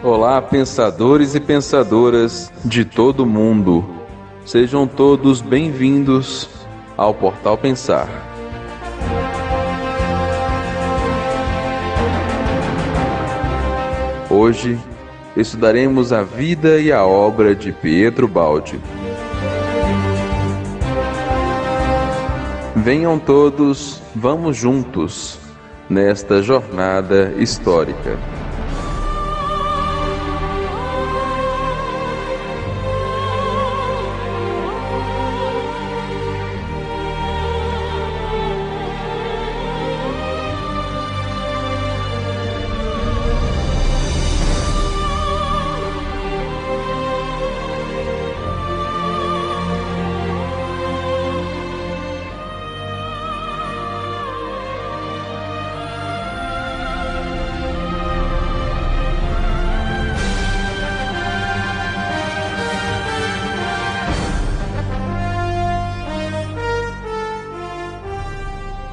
Olá, pensadores e pensadoras de todo mundo. Sejam todos bem-vindos ao Portal Pensar. Hoje estudaremos a vida e a obra de Pietro Baldi. Venham todos, vamos juntos nesta jornada histórica.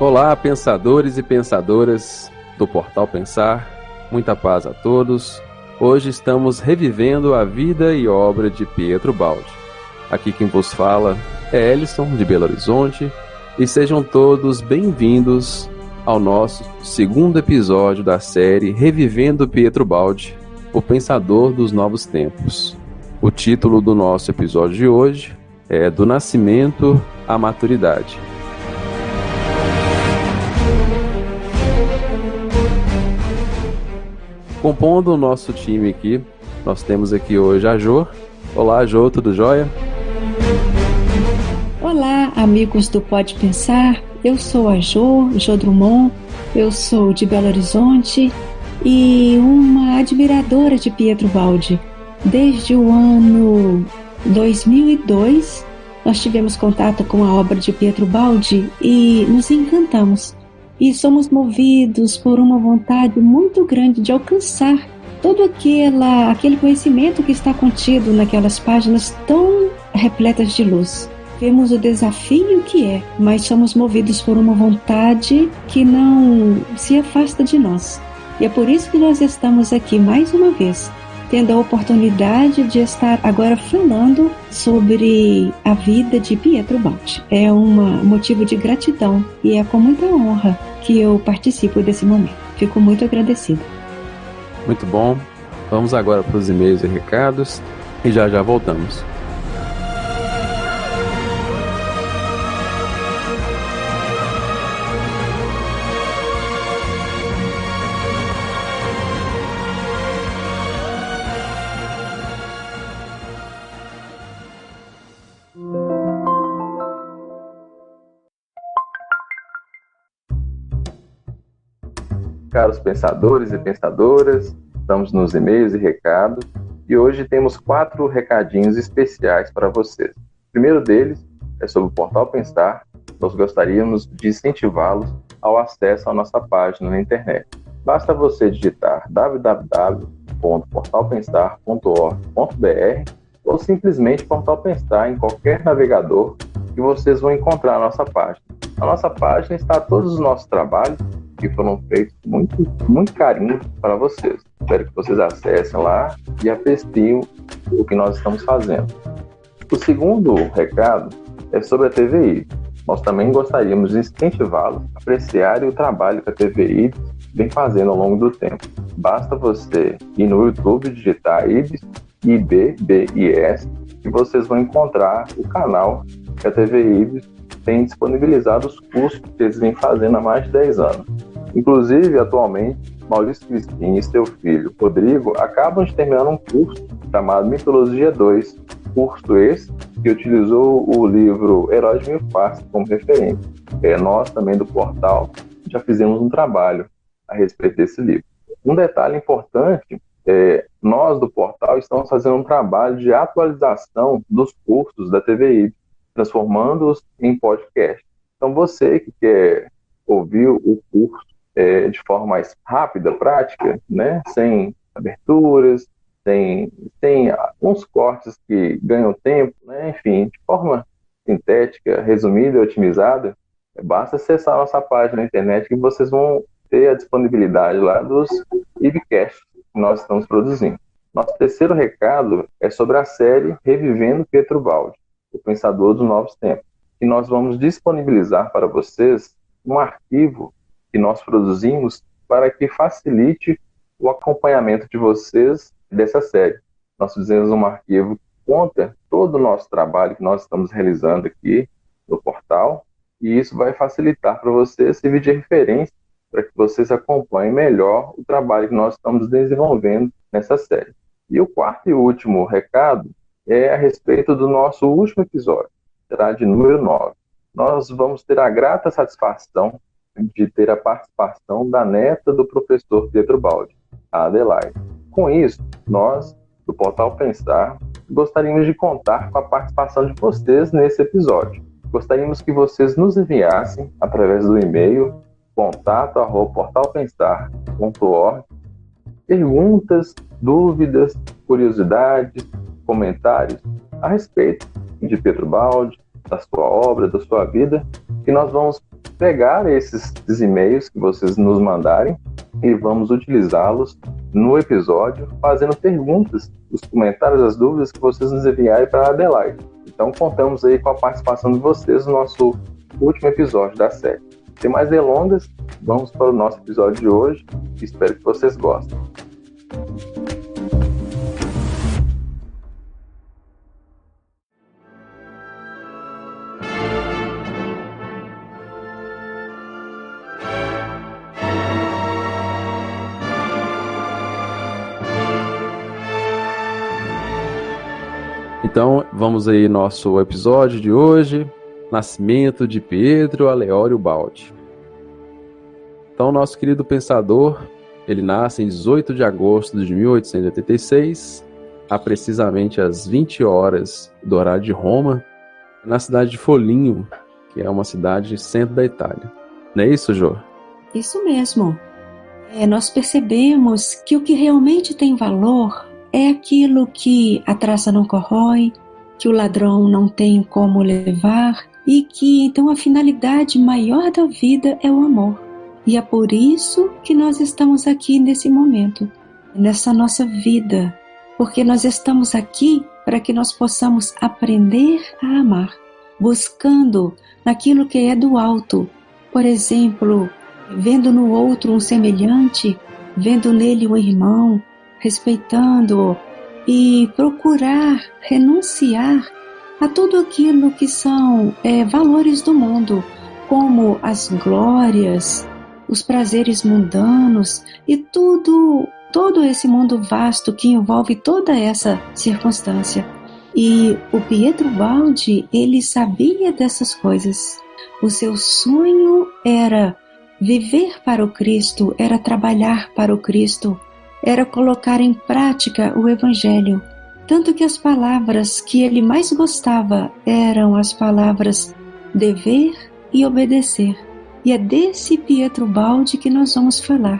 Olá, pensadores e pensadoras do Portal Pensar, muita paz a todos. Hoje estamos revivendo a vida e obra de Pietro Baldi. Aqui quem vos fala é Ellison, de Belo Horizonte, e sejam todos bem-vindos ao nosso segundo episódio da série Revivendo Pietro Baldi, o Pensador dos Novos Tempos. O título do nosso episódio de hoje é Do Nascimento à Maturidade. Compondo o nosso time aqui, nós temos aqui hoje a Jo. Olá, Jo, tudo jóia? Olá, amigos do Pode Pensar. Eu sou a Jo Drummond, eu sou de Belo Horizonte e uma admiradora de Pietro Baldi. Desde o ano 2002, nós tivemos contato com a obra de Pietro Baldi e nos encantamos. E somos movidos por uma vontade muito grande de alcançar todo aquele conhecimento que está contido naquelas páginas tão repletas de luz. Vemos o desafio que é, mas somos movidos por uma vontade que não se afasta de nós. E é por isso que nós estamos aqui mais uma vez, tendo a oportunidade de estar agora falando sobre a vida de Pietro Baldi. É um motivo de gratidão e é com muita honra que eu participo desse momento. Fico muito agradecida. Muito bom. Vamos agora para os e-mails e recados e já voltamos. Caros pensadores e pensadoras, estamos nos e-mails e recados e hoje temos 4 recadinhos especiais para vocês. O primeiro deles é sobre o Portal Pensar. Nós gostaríamos de incentivá-los ao acesso à nossa página na internet. Basta você digitar www.portalpensar.org.br ou simplesmente Portal Pensar em qualquer navegador que vocês vão encontrar a nossa página. Na nossa página está todos os nossos trabalhos que foram feitos com muito carinho para vocês. Espero que vocês acessem lá e apreciem o que nós estamos fazendo. O segundo recado é sobre a TVI. Nós também gostaríamos de incentivá-los a apreciarem o trabalho que a TVI vem fazendo ao longo do tempo. Basta você ir no YouTube, digitar IBIS, IBBIS, e vocês vão encontrar o canal que a TV IBIS tem disponibilizado os cursos que eles vêm fazendo há mais de 10 anos. Inclusive, atualmente, Maurício Crispim e seu filho, Rodrigo, acabam de terminar um curso chamado Mitologia 2, curso esse que utilizou o livro Herói de Mil Faces como referência. Nós, também do portal, já fizemos um trabalho a respeito desse livro. Um detalhe importante nós do portal estamos fazendo um trabalho de atualização dos cursos da TVI, transformando-os em podcast. Então, você que quer ouvir o curso de forma mais rápida, prática, né? Sem aberturas, sem uns cortes que ganham tempo, né? Enfim, de forma sintética, resumida e otimizada, basta acessar a nossa página na internet que vocês vão ter a disponibilidade lá dos webcasts que nós estamos produzindo. Nosso terceiro recado é sobre a série Revivendo Pietro Baldi, o Pensador dos Novos Tempos, que nós vamos disponibilizar para vocês um arquivo que nós produzimos para que facilite o acompanhamento de vocês dessa série. Nós fizemos um arquivo que conta todo o nosso trabalho que nós estamos realizando aqui no portal, e isso vai facilitar para vocês, servir de referência para que vocês acompanhem melhor o trabalho que nós estamos desenvolvendo nessa série. E o quarto e último recado é a respeito do nosso último episódio, será de número 9. Nós vamos ter a grata satisfação de ter a participação da neta do professor Pietro Baldi, a Adelaide. Com isso, nós, do Portal Pensar, gostaríamos de contar com a participação de vocês nesse episódio. Gostaríamos que vocês nos enviassem, através do e-mail contato@portalpensar.org, perguntas, dúvidas, curiosidades, comentários a respeito de Pietro Baldi, da sua obra, da sua vida, e nós vamos pegar esses e-mails que vocês nos mandarem e vamos utilizá-los no episódio, fazendo perguntas, os comentários, as dúvidas que vocês nos enviarem para a Adelaide. Então contamos aí com a participação de vocês no nosso último episódio da série. Sem mais delongas, vamos para o nosso episódio de hoje. Espero que vocês gostem. Então, vamos aí nosso episódio de hoje, Nascimento de Pietro Aleório Baldi. Então, nosso querido pensador, ele nasce em 18 de agosto de 1886, a precisamente às 20 horas do horário de Roma, na cidade de Foligno, que é uma cidade centro da Itália. Não é isso, Jô? Isso mesmo. Nós percebemos que o que realmente tem valor é aquilo que a traça não corrói, que o ladrão não tem como levar, e que então a finalidade maior da vida é o amor. E é por isso que nós estamos aqui nesse momento, nessa nossa vida, porque nós estamos aqui para que nós possamos aprender a amar, buscando naquilo que é do alto. Por exemplo, vendo no outro um semelhante, vendo nele um irmão, respeitando-o, e procurar renunciar a tudo aquilo que são valores do mundo, como as glórias, os prazeres mundanos e todo esse mundo vasto que envolve toda essa circunstância. E o Pietro Baldi, ele sabia dessas coisas. O seu sonho era viver para o Cristo, era trabalhar para o Cristo, era colocar em prática o Evangelho. Tanto que as palavras que ele mais gostava eram as palavras dever e obedecer. E é desse Pietro Baldi que nós vamos falar.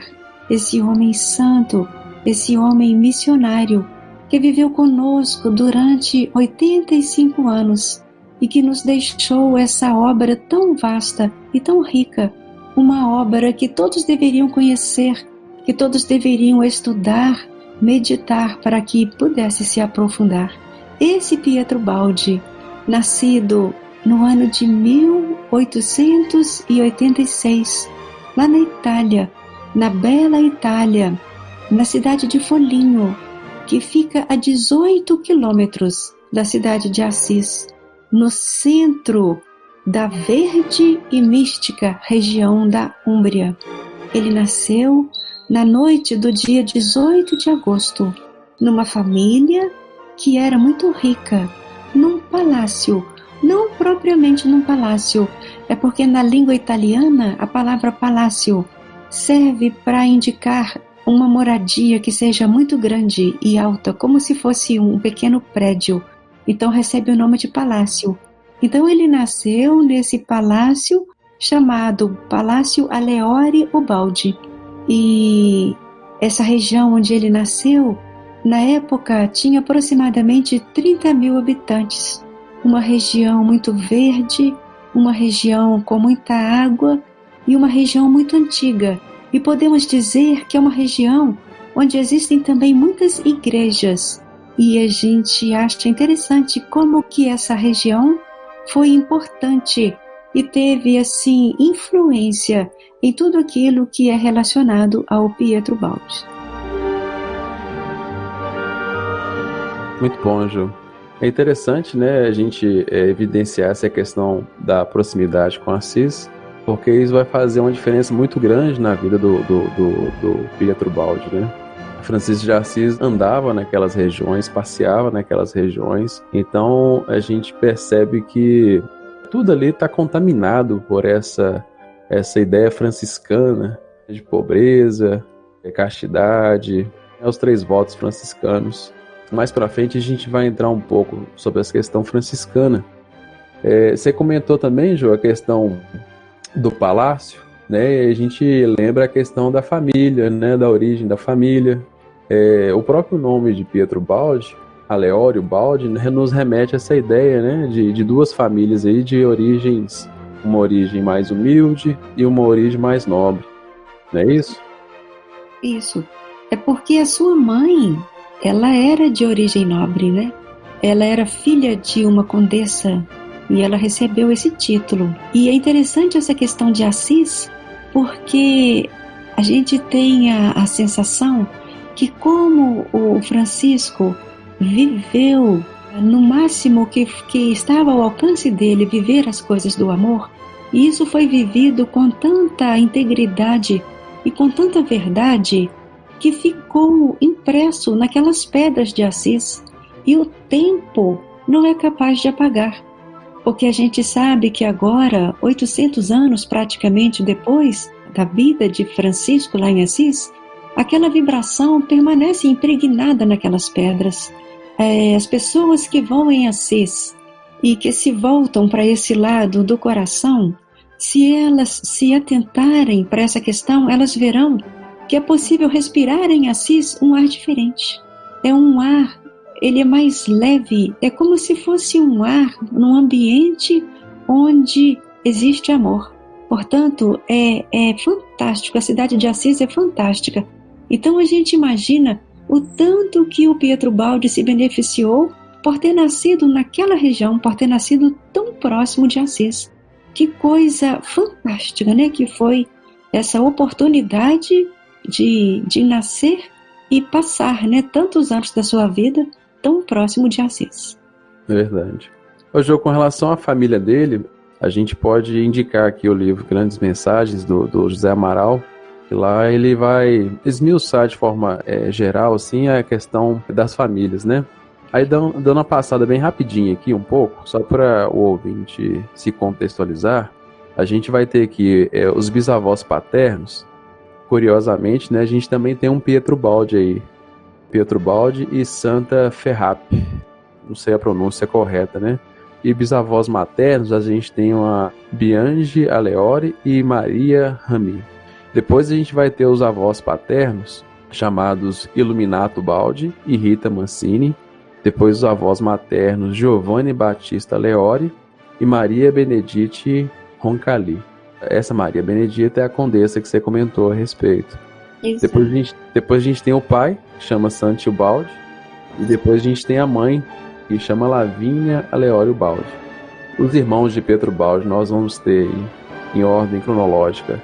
Esse homem santo, esse homem missionário, que viveu conosco durante 85 anos e que nos deixou essa obra tão vasta e tão rica, uma obra que todos deveriam conhecer, que todos deveriam estudar, meditar para que pudesse se aprofundar. Esse Pietro Baldi, nascido no ano de 1886, lá na Itália, na bela Itália, na cidade de Foligno, que fica a 18 quilômetros da cidade de Assis, no centro da verde e mística região da Úmbria. Ele nasceu na noite do dia 18 de agosto, numa família que era muito rica, num palácio, não propriamente num palácio, é porque na língua italiana a palavra palácio serve para indicar uma moradia que seja muito grande e alta, como se fosse um pequeno prédio, então recebe o nome de palácio. Então ele nasceu nesse palácio chamado Palácio Aleório Baldi. E essa região onde ele nasceu, na época, tinha aproximadamente 30 mil habitantes. Uma região muito verde, uma região com muita água e uma região muito antiga. E podemos dizer que é uma região onde existem também muitas igrejas. E a gente acha interessante como que essa região foi importante e teve, assim, influência em tudo aquilo que é relacionado ao Pietro Baldi. Muito bom, Ju. É interessante, né, a gente evidenciar essa questão da proximidade com Assis, porque isso vai fazer uma diferença muito grande na vida do Pietro Baldi, né? Francisco de Assis andava naquelas regiões, passeava naquelas regiões, então a gente percebe que tudo ali está contaminado por essa ideia franciscana de pobreza, castidade, os 3 votos franciscanos. Mais para frente a gente vai entrar um pouco sobre essa questão franciscana. Você comentou também, Jô, a questão do palácio, né? A gente lembra a questão da família, né? Da origem da família. O próprio nome de Pietro Baldi, Aleório Baldi, né, nos remete a essa ideia, né? De 2 famílias aí de origens, uma origem mais humilde e uma origem mais nobre, não é isso? Isso. É porque a sua mãe, ela era de origem nobre, né? Ela era filha de uma condessa e ela recebeu esse título. E é interessante essa questão de Assis, porque a gente tem a sensação que como o Francisco viveu no máximo que estava ao alcance dele, viver as coisas do amor, e isso foi vivido com tanta integridade e com tanta verdade, que ficou impresso naquelas pedras de Assis, e o tempo não é capaz de apagar, porque a gente sabe que agora, 800 anos praticamente depois da vida de Francisco lá em Assis, aquela vibração permanece impregnada naquelas pedras. As pessoas que vão em Assis e que se voltam para esse lado do coração, se elas se atentarem para essa questão, elas verão que é possível respirar em Assis um ar diferente. É um ar, ele é mais leve, é como se fosse um ar num ambiente onde existe amor. Portanto, é fantástico, a cidade de Assis é fantástica. Então a gente imagina o tanto que o Pietro Baldi se beneficiou por ter nascido naquela região, por ter nascido tão próximo de Assis. Que coisa fantástica, né? Que foi essa oportunidade de nascer e passar, né, tantos anos da sua vida tão próximo de Assis. Verdade. Ô, Jô, com relação à família dele, a gente pode indicar aqui o livro Grandes Mensagens, do José Amaral, que lá ele vai esmiuçar de forma geral assim, a questão das famílias, né? Aí dando uma passada bem rapidinho aqui um pouco, só para o ouvinte se contextualizar, a gente vai ter aqui os bisavós paternos. Curiosamente, né, a gente também tem um Pietro Baldi aí, Pietro Baldi e Santa Ferrape, não sei a pronúncia correta, né? E bisavós maternos, a gente tem uma Bianchi Aleori e Maria Rami. Depois a gente vai ter os avós paternos, chamados Illuminato Baldi e Rita Mancini. Depois os avós maternos, Giovanni Battista Aleori e Maria Benedite Roncalli. Essa Maria Benedita é a condessa que você comentou a respeito. Isso. Depois a gente tem o pai, que chama Santio Baldi. E depois a gente tem a mãe, que chama Lavínia Aleório Baldi. Os irmãos de Pietro Baldi nós vamos ter em ordem cronológica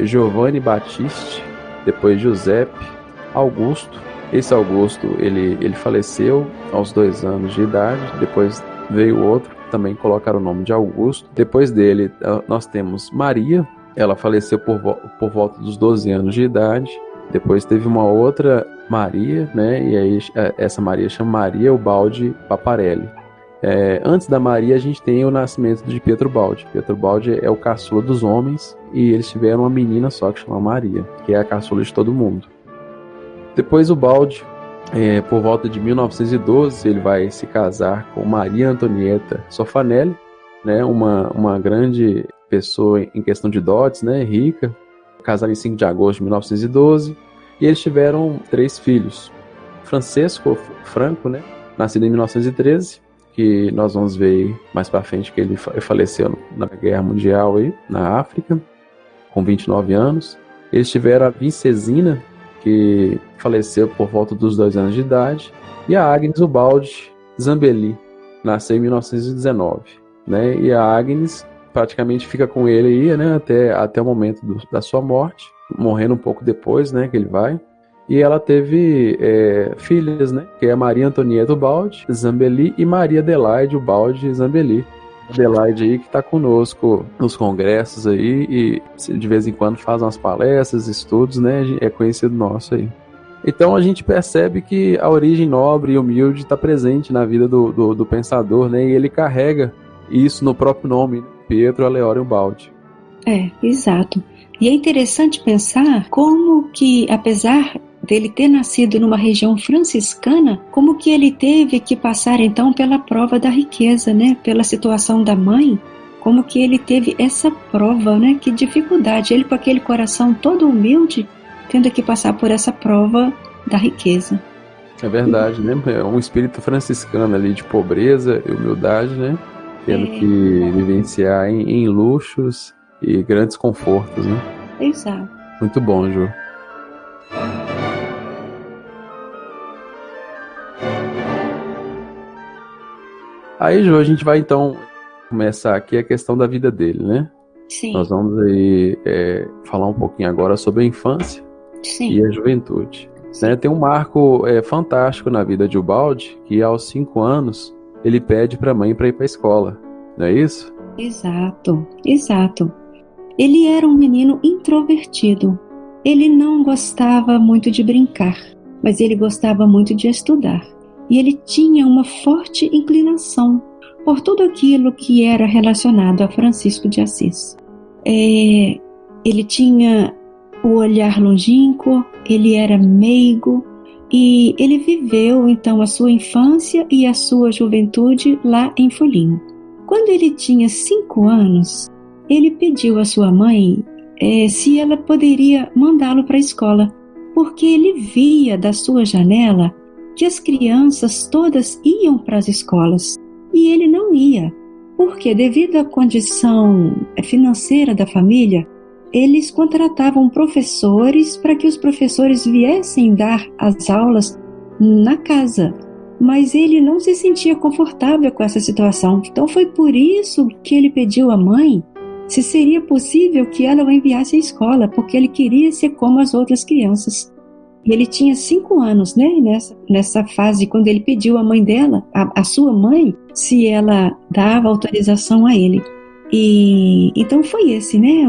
Giovanni Battiste, depois Giuseppe, Augusto. Esse Augusto ele faleceu aos 2 anos de idade, depois veio outro, também colocaram o nome de Augusto. Depois dele nós temos Maria, ela faleceu por volta dos 12 anos de idade. Depois teve uma outra Maria, né? E aí essa Maria chama Maria Ubaldi Paparelli. Antes da Maria a gente tem o nascimento de Pietro Baldi. Pietro Baldi é o caçula dos homens e eles tiveram uma menina só que chama Maria, que é a caçula de todo mundo. Depois o Baldi, por volta de 1912, ele vai se casar com Maria Antonieta Sofanelli, né? Uma grande pessoa em questão de dotes, né? Rica. Casaram em 5 de agosto de 1912 e eles tiveram 3 filhos. Francesco Franco, né? Nascido em 1913, que nós vamos ver mais para frente que ele faleceu na Guerra Mundial aí, na África, com 29 anos. Eles tiveram a Vincenzina, que faleceu por volta dos 2 anos de idade, e a Agnes Ubaldi Zambelli, nasceu em 1919, né? E a Agnes praticamente fica com ele aí, né, até o momento da sua morte, morrendo um pouco depois, né, que ele vai. E ela teve filhas, né, que é a Maria Antonieta Ubaldi Zambelli e Maria Adelaide Ubaldi Zambelli. Adelaide aí que está conosco nos congressos aí e de vez em quando faz umas palestras, estudos, né, é conhecido nosso aí. Então a gente percebe que a origem nobre e humilde está presente na vida do pensador, né, e ele carrega isso no próprio nome, Pietro Aleório Ubaldi. Exato. E é interessante pensar como que, apesar dele ter nascido numa região franciscana, como que ele teve que passar então pela prova da riqueza, né? Pela situação da mãe, como que ele teve essa prova, né? Que dificuldade, ele com aquele coração todo humilde, tendo que passar por essa prova da riqueza. É verdade, né? É um espírito franciscano ali de pobreza e humildade, né? Tendo que vivenciar em luxos e grandes confortos, né? Exato. Muito bom, Ju. Aí, Ju, a gente vai então começar aqui a questão da vida dele, né? Sim. Nós vamos aí falar um pouquinho agora sobre a infância e a juventude. Né? Tem um marco fantástico na vida de Ubaldi, que aos 5 anos ele pede para a mãe para ir para a escola, não é isso? Exato, exato. Ele era um menino introvertido. Ele não gostava muito de brincar, mas ele gostava muito de estudar. E ele tinha uma forte inclinação por tudo aquilo que era relacionado a Francisco de Assis. Ele tinha o olhar longínquo, ele era meigo e ele viveu então a sua infância e a sua juventude lá em Folinho. Quando ele tinha 5 anos, ele pediu à sua mãe se ela poderia mandá-lo para a escola, porque ele via da sua janela que as crianças todas iam para as escolas e ele não ia, porque devido à condição financeira da família, eles contratavam professores para que os professores viessem dar as aulas na casa, mas ele não se sentia confortável com essa situação. Então foi por isso que ele pediu à mãe se seria possível que ela o enviasse à escola, porque ele queria ser como as outras crianças. E ele tinha 5 anos, né, nessa fase, quando ele pediu à mãe dela, a sua mãe, se ela dava autorização a ele. E então foi esse, né,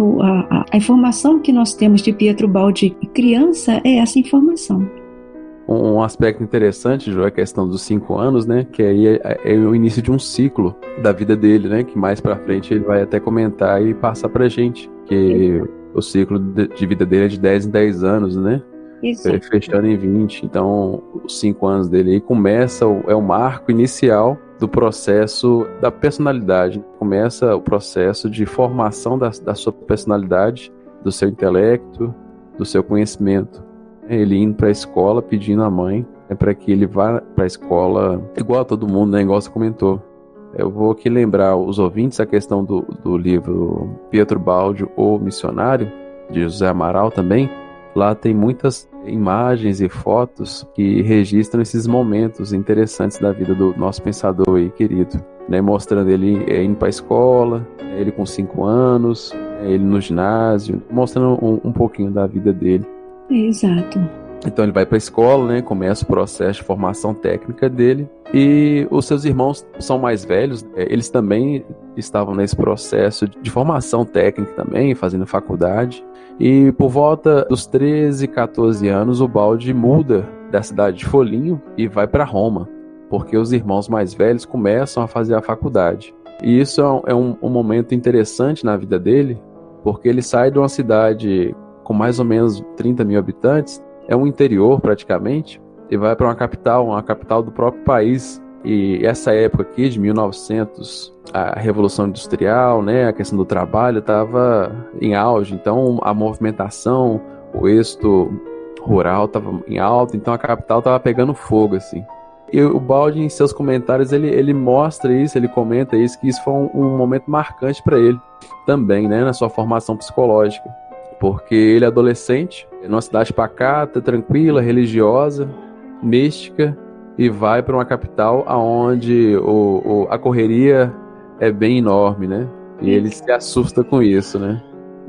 a informação que nós temos de Pietro Ubaldi criança é essa informação. Um aspecto interessante, Ju, é a questão dos 5 anos, né, que aí é o início de um ciclo da vida dele, né, que mais pra frente ele vai até comentar e passar pra gente, que o ciclo de vida dele é de 10 em 10 anos, né? Fechando em 20, então os 5 anos dele aí começa, é o marco inicial do processo da personalidade, começa o processo de formação da sua personalidade, do seu intelecto, do seu conhecimento. Ele indo para a escola pedindo à mãe para que ele vá para a escola igual a todo mundo, né, igual você comentou. Eu vou aqui lembrar os ouvintes a questão do livro Pietro Ubaldi, O Missionário, de José Amaral também. Lá tem muitas imagens e fotos que registram esses momentos interessantes da vida do nosso pensador aí, querido, né? Mostrando ele indo para a escola, ele com 5 anos, ele no ginásio, mostrando um pouquinho da vida dele. Exato. Então ele vai para a escola, né? Começa o processo de formação técnica dele e os seus irmãos são mais velhos, eles também estavam nesse processo de formação técnica também, fazendo faculdade. E por volta dos 13, 14 anos, o Ubaldi muda da cidade de Folinho e vai para Roma, porque os irmãos mais velhos começam a fazer a faculdade. E isso é um momento interessante na vida dele, porque ele sai de uma cidade com mais ou menos 30 mil habitantes, é um interior praticamente, e vai para uma capital do próprio país. E essa época aqui, de 1900, a Revolução Industrial, né, a questão do trabalho estava em auge, então a movimentação, o êxito rural estava em alta, então a capital estava pegando fogo, assim. E o Ubaldi, em seus comentários, ele mostra isso, ele comenta isso, que isso foi um momento marcante para ele também, né, na sua formação psicológica. Porque ele, adolescente, numa cidade pacata, tranquila, religiosa, mística, e vai para uma capital onde a correria é bem enorme, né? E ele se assusta com isso, né?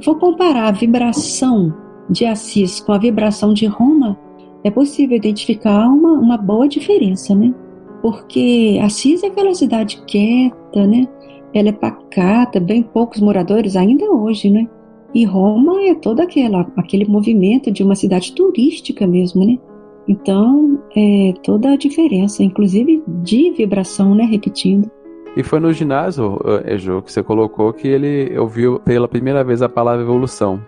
Vou comparar a vibração de Assis com a vibração de Roma, é possível identificar uma boa diferença, né? Porque Assis é aquela cidade quieta, né? Ela é pacata, bem poucos moradores ainda hoje, né? E Roma é todo aquele movimento de uma cidade turística mesmo, né? Então, é toda a diferença, inclusive de vibração, né? Repetindo. E foi no ginásio, Jô, que você colocou que ele ouviu pela primeira vez a palavra evolução.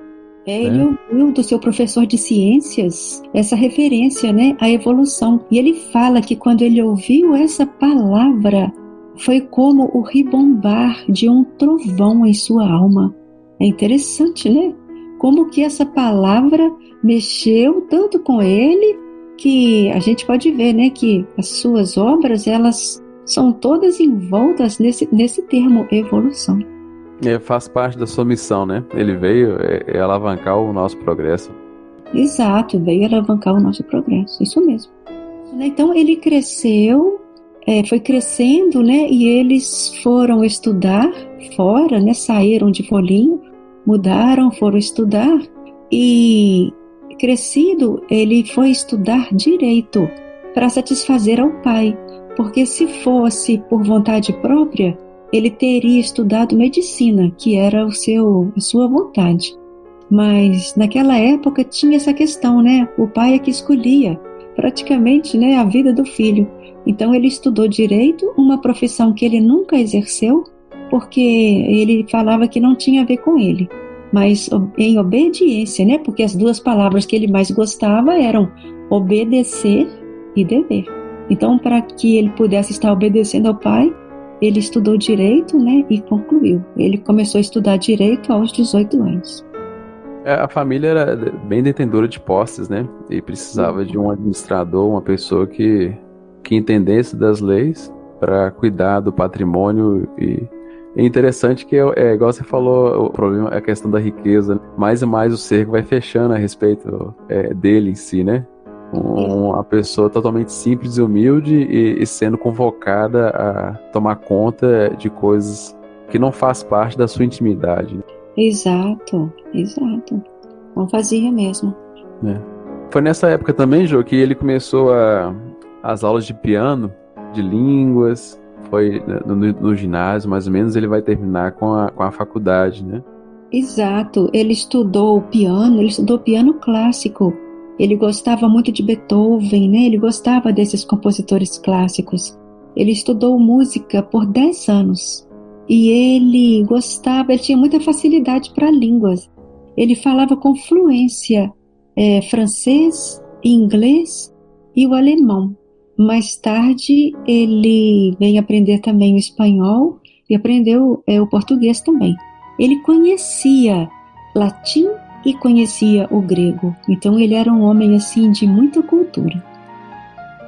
Ele ouviu do seu professor de ciências essa referência, né, à evolução. E ele fala que quando ele ouviu essa palavra, foi como o ribombar de um trovão em sua alma. É interessante, né? Como que essa palavra mexeu tanto com ele, que a gente pode ver, né, que as suas obras, elas são todas envoltas nesse termo evolução. Faz parte da sua missão, né? Ele veio alavancar o nosso progresso. Exato, veio alavancar o nosso progresso, isso mesmo. Então ele cresceu, foi crescendo, né? E eles foram estudar fora, né? Saíram de Folinho, mudaram, foram estudar e crescido ele foi estudar direito para satisfazer ao pai, porque se fosse por vontade própria ele teria estudado medicina, que era a sua vontade. Mas naquela época tinha essa questão, né? O pai é que escolhia praticamente, né, a vida do filho. Então ele estudou direito, uma profissão que ele nunca exerceu, porque ele falava que não tinha a ver com ele. Mas em obediência, né? Porque as duas palavras que ele mais gostava eram obedecer e dever. Então, para que ele pudesse estar obedecendo ao pai, ele estudou direito, né, e concluiu. Ele começou a estudar direito aos 18 anos. A família era bem detentora de posses, né? E precisava de um administrador, uma pessoa que entendesse das leis para cuidar do patrimônio. E é interessante que, igual você falou, o problema é a questão da riqueza. Mais e mais o cerco vai fechando a respeito dele em si, né? Uma pessoa totalmente simples e humilde e sendo convocada a tomar conta de coisas que não faz parte da sua intimidade. Exato. Não fazia mesmo. Foi nessa época também, Jô, que ele começou as aulas de piano, de línguas. Foi no ginásio, mais ou menos, ele vai terminar com a faculdade, né? Exato. Ele estudou piano clássico. Ele gostava muito de Beethoven, né? Ele gostava desses compositores clássicos. Ele estudou música por 10 anos. E ele tinha muita facilidade para línguas. Ele falava com fluência francês, inglês e o alemão. Mais tarde, ele veio aprender também o espanhol e aprendeu o português também. Ele conhecia latim e conhecia o grego. Então ele era um homem assim de muita cultura.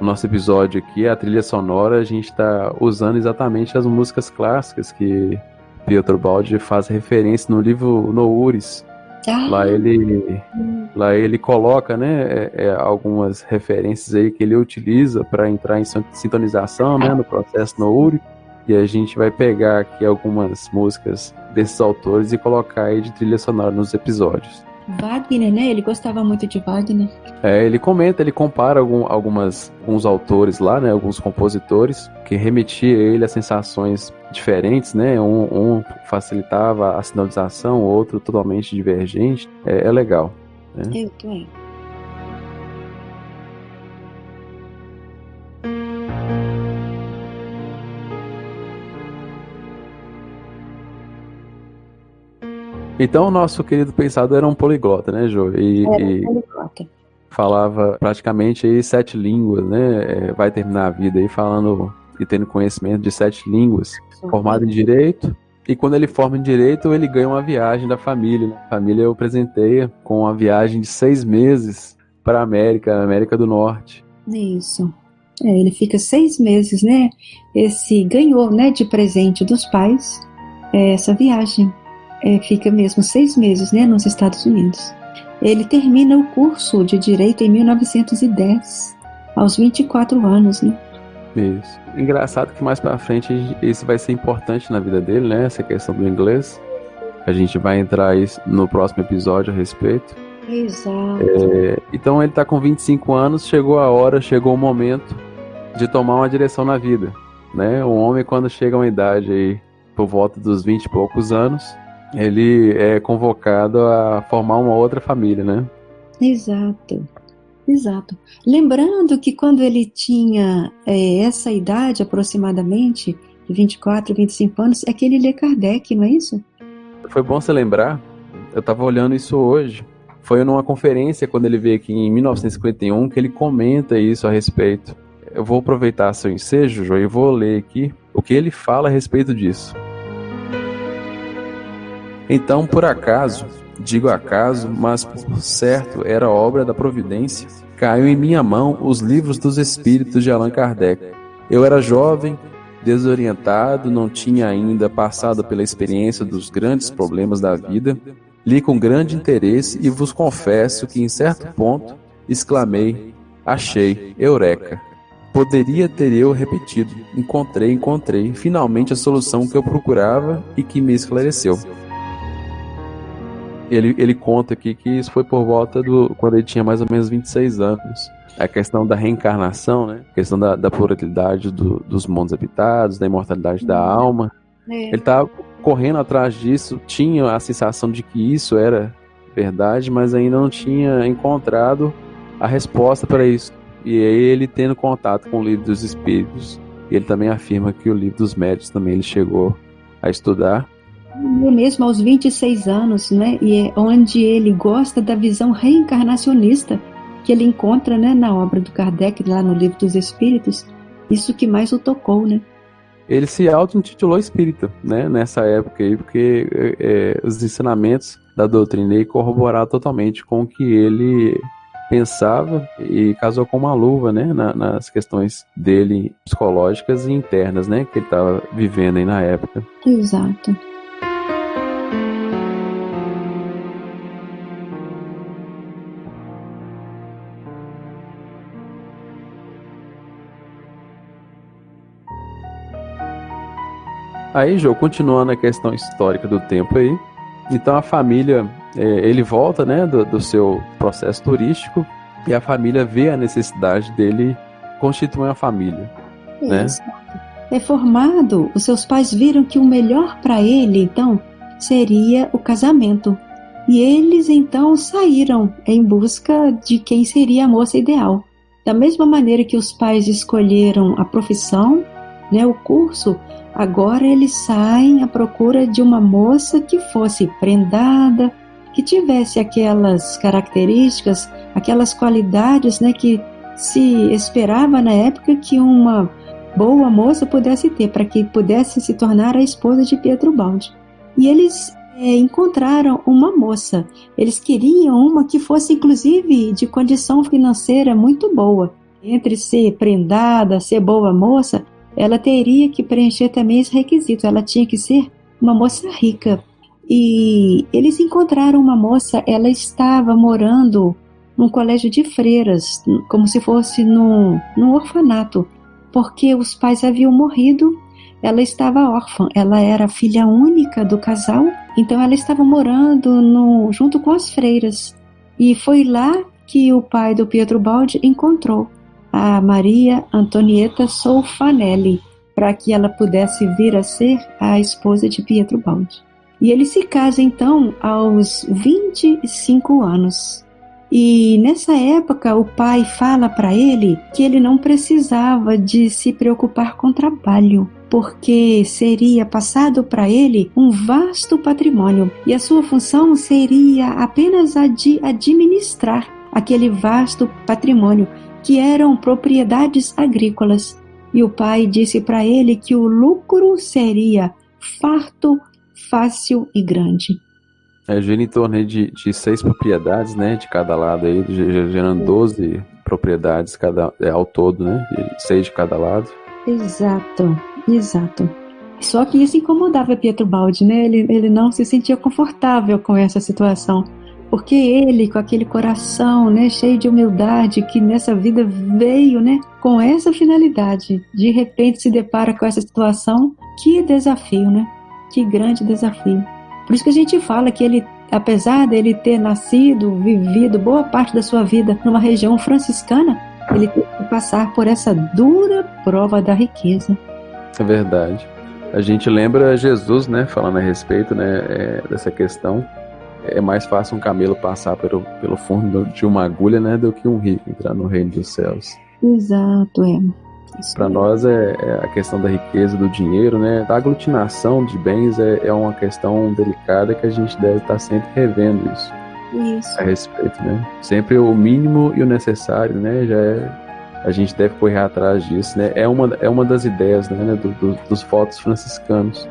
No nosso episódio aqui, a trilha sonora, a gente está usando exatamente as músicas clássicas que Pietro Baldi faz referência no livro Noures. Lá ele coloca, né, algumas referências aí que ele utiliza para entrar em sintonização, né, no processo Nouri. E a gente vai pegar aqui algumas músicas desses autores e colocar aí de trilha sonora nos episódios. Wagner, né? Ele gostava muito de Wagner. Ele compara alguns autores lá, né? Alguns compositores que remetia ele a sensações diferentes, né? Um facilitava a sinalização, o outro totalmente divergente. É legal, né? Eu também. Então, o nosso querido pensador era um poliglota, né, Jô? E poliglota. Falava praticamente aí 7 línguas, né? Vai terminar a vida aí falando e tendo conhecimento de 7 línguas, formado em Direito. E quando ele forma em Direito, ele ganha uma viagem da família, né? A família o presenteia com uma viagem de 6 meses para a América do Norte. Isso. Ele fica 6 meses, né? Ganhou, né, de presente dos pais essa viagem. Fica mesmo 6 meses, né, nos Estados Unidos. Ele termina o curso de Direito em 1910, aos 24 anos, né? Isso. Engraçado que mais pra frente isso vai ser importante na vida dele, né? Essa questão do inglês. A gente vai entrar no próximo episódio a respeito. Exato. Então ele tá com 25 anos, chegou a hora, chegou o momento de tomar uma direção na vida, né? O homem, quando chega a uma idade aí, por volta dos 20 e poucos anos, ele é convocado a formar uma outra família, né? Exato. Lembrando que quando ele tinha essa idade, aproximadamente, de 24, 25 anos, é que ele lê Kardec, não é isso? Foi bom você lembrar, eu estava olhando isso hoje. Foi numa conferência, quando ele veio aqui em 1951, que ele comenta isso a respeito. Eu vou aproveitar seu ensejo, João, e vou ler aqui o que ele fala a respeito disso. Então, por acaso, digo acaso, mas por certo era obra da providência, caiu em minha mão os livros dos Espíritos de Allan Kardec. Eu era jovem, desorientado, não tinha ainda passado pela experiência dos grandes problemas da vida. Li com grande interesse e vos confesso que em certo ponto exclamei: achei, eureka! Poderia ter eu repetido: encontrei, finalmente a solução que eu procurava e que me esclareceu. Ele conta aqui que isso foi por volta quando ele tinha mais ou menos 26 anos. A questão da reencarnação, né? A questão da pluralidade dos mundos habitados, da imortalidade da alma. Ele estava correndo atrás disso, tinha a sensação de que isso era verdade, mas ainda não tinha encontrado a resposta para isso. E aí ele tendo contato com o livro dos Espíritos, ele também afirma que o livro dos Médiuns também ele chegou a estudar. Mesmo aos 26 anos, né? E é onde ele gosta da visão reencarnacionista que ele encontra, né, na obra do Kardec, lá no Livro dos Espíritos. Isso que mais o tocou, né? Ele se auto-intitulou espírita, né, nessa época aí, porque os ensinamentos da doutrina aí corroboraram totalmente com o que ele pensava e casou com uma luva, né, nas questões dele psicológicas e internas, né, que ele estava vivendo aí na época. Exato. Aí, Jô, continuando a questão histórica do tempo aí, então a família, ele volta, né, do seu processo turístico, e a família vê a necessidade dele constituir uma família, né? Formado, os seus pais viram que o melhor para ele, então, seria o casamento. E eles, então, saíram em busca de quem seria a moça ideal. Da mesma maneira que os pais escolheram a profissão, né, o curso, agora eles saem à procura de uma moça que fosse prendada, que tivesse aquelas características, aquelas qualidades, né, que se esperava na época que uma boa moça pudesse ter, para que pudesse se tornar a esposa de Pietro Baldi. E eles encontraram uma moça. Eles queriam uma que fosse, inclusive, de condição financeira muito boa. Entre ser prendada, ser boa moça, ela teria que preencher também esse requisito. Ela tinha que ser uma moça rica. E eles encontraram uma moça, ela estava morando num colégio de freiras, como se fosse num orfanato, porque os pais haviam morrido, ela estava órfã, ela era filha única do casal, então ela estava morando junto com as freiras. E foi lá que o pai do Pietro Baldi encontrou a Maria Antonietta Solfanelli, para que ela pudesse vir a ser a esposa de Pietro Baldi. E ele se casa então aos 25 anos. E nessa época o pai fala para ele que ele não precisava de se preocupar com trabalho, porque seria passado para ele um vasto patrimônio e a sua função seria apenas a de administrar aquele vasto patrimônio, que eram propriedades agrícolas. E o pai disse para ele que o lucro seria farto, fácil e grande. Gira em torno de 6 propriedades, né, de cada lado aí, gerando 12 propriedades ao todo, né, 6 de cada lado. Exato. Só que isso incomodava Pietro Baldi, né, ele não se sentia confortável com essa situação, Porque ele, com aquele coração, né, cheio de humildade, que nessa vida veio, né, com essa finalidade, de repente se depara com essa situação. Que desafio, né? Que grande desafio. Por isso que a gente fala que ele, apesar dele ter nascido, vivido boa parte da sua vida numa região franciscana, ele teve que passar por essa dura prova da riqueza. É verdade. A gente lembra Jesus, né, falando a respeito, né, dessa questão. É mais fácil um camelo passar pelo fundo de uma agulha, né, do que um rico entrar no reino dos céus. Exato, Para nós é a questão da riqueza, do dinheiro, né, da aglutinação de bens é uma questão delicada que a gente deve estar sempre revendo isso. A respeito, né? Sempre o mínimo e o necessário, né, a gente deve correr atrás disso, né? É uma das ideias, né, dos votos franciscanos.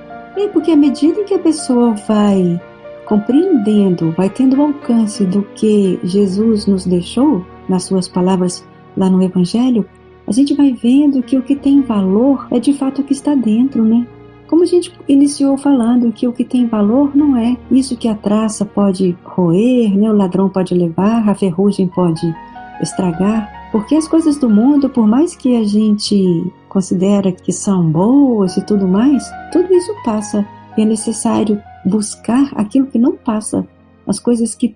Porque à medida que a pessoa vai compreendendo, vai tendo alcance do que Jesus nos deixou, nas suas palavras lá no Evangelho, a gente vai vendo que o que tem valor é de fato o que está dentro, né? Como a gente iniciou falando, que o que tem valor não é isso que a traça pode roer, né? O ladrão pode levar, a ferrugem pode estragar, porque as coisas do mundo, por mais que a gente considera que são boas e tudo mais, tudo isso passa, e é necessário buscar aquilo que não passa, as coisas que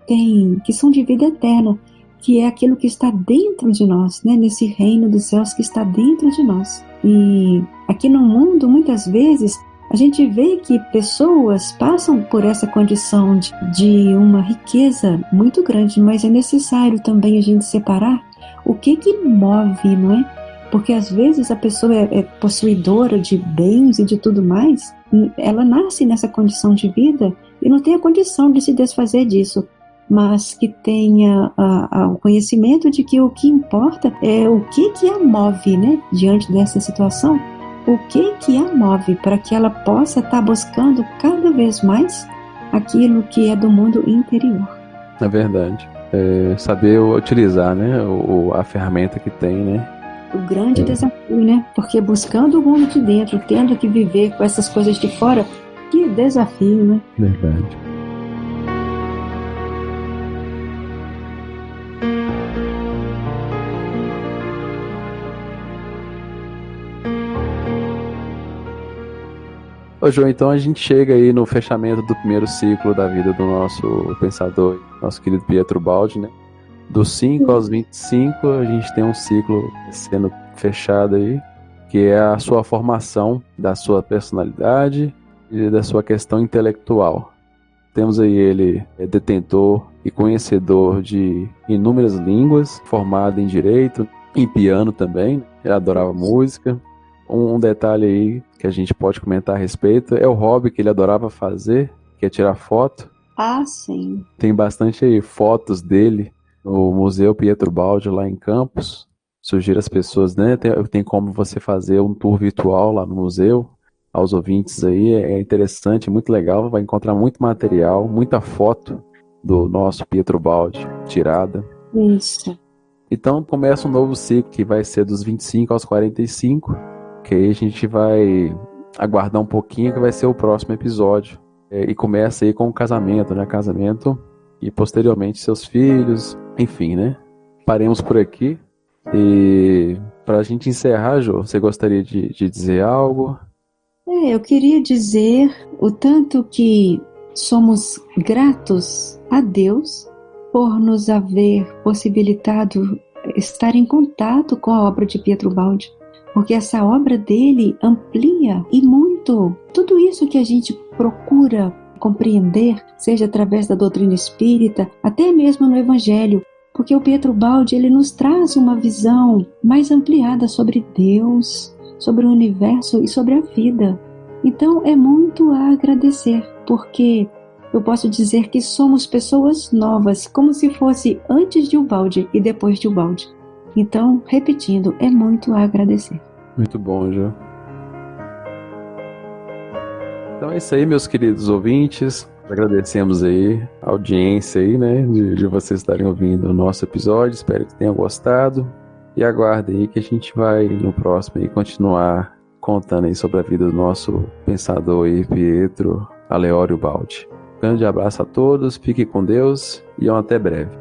são de vida eterna, que é aquilo que está dentro de nós, né? Nesse reino dos céus que está dentro de nós. E aqui no mundo, muitas vezes, a gente vê que pessoas passam por essa condição de uma riqueza muito grande, mas é necessário também a gente separar o que move, não é? Porque às vezes a pessoa é possuidora de bens e de tudo mais, ela nasce nessa condição de vida e não tem a condição de se desfazer disso, mas que tenha o conhecimento de que o que importa é o que a move, né? Diante dessa situação, o que a move para que ela possa estar buscando cada vez mais aquilo que é do mundo interior. É verdade. Saber utilizar, né, a ferramenta que tem, né? O grande desafio, né? Porque buscando o mundo de dentro, tendo que viver com essas coisas de fora, que desafio, né? Verdade. Ô João, então a gente chega aí no fechamento do primeiro ciclo da vida do nosso pensador, nosso querido Pietro Baldi, né? Dos 5 aos 25, a gente tem um ciclo sendo fechado aí, que é a sua formação da sua personalidade e da sua questão intelectual. Temos aí ele detentor e conhecedor de inúmeras línguas, formado em direito, em piano também, ele adorava música. Um detalhe aí que a gente pode comentar a respeito é o hobby que ele adorava fazer, que é tirar foto. Ah, sim. Tem bastante aí fotos dele no Museu Pietro Baldi, lá em Campos. Sugiro às pessoas, né? Tem como você fazer um tour virtual lá no museu. Aos ouvintes aí, é interessante, é muito legal. Vai encontrar muito material, muita foto do nosso Pietro Baldi tirada. Isso. Então começa um novo ciclo que vai ser dos 25 aos 45. Que aí a gente vai aguardar um pouquinho, que vai ser o próximo episódio. E começa aí com o casamento, né? Casamento e posteriormente seus filhos, enfim, né? Paremos por aqui. E pra gente encerrar, Jô, você gostaria de dizer algo? Eu queria dizer o tanto que somos gratos a Deus por nos haver possibilitado estar em contato com a obra de Pietro Baldi, porque essa obra dele amplia e muito tudo isso que a gente procura compreender, seja através da doutrina espírita, até mesmo no Evangelho, porque o Pietro Baldi ele nos traz uma visão mais ampliada sobre Deus, sobre o universo e sobre a vida. Então é muito a agradecer, porque eu posso dizer que somos pessoas novas, como se fosse antes de Ubaldi e depois de Ubaldi. Então, repetindo, é muito a agradecer. Muito bom, Jô. Então é isso aí, meus queridos ouvintes. Agradecemos aí a audiência aí, né, de vocês estarem ouvindo o nosso episódio. Espero que tenham gostado. E aguardem aí que a gente vai no próximo aí continuar contando aí sobre a vida do nosso pensador aí, Pietro Aleório Baldi. Grande abraço a todos, fique com Deus e até breve.